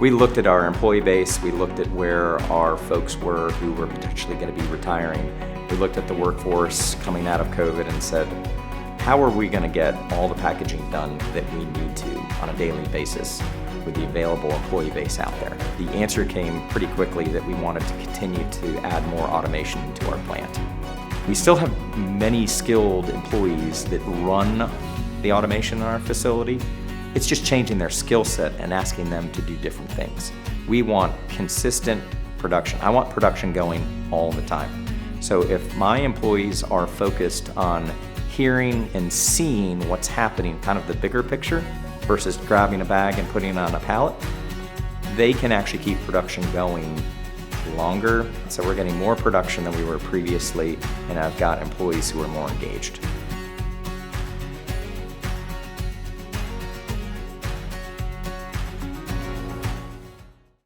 We looked at our employee base, we looked at where our folks were who were potentially going to be retiring. We looked at the workforce coming out of COVID and said, how are we going to get all the packaging done that we need to on a daily basis with the available employee base out there? The answer came pretty quickly that we wanted to continue to add more automation into our plant. We still have many skilled employees that run the automation in our facility. It's just changing their skill set and asking them to do different things. We want consistent production. I want production going all the time. So if my employees are focused on hearing and seeing what's happening, kind of the bigger picture, versus grabbing a bag and putting it on a pallet, they can actually keep production going longer. So we're getting more production than we were previously, and I've got employees who are more engaged.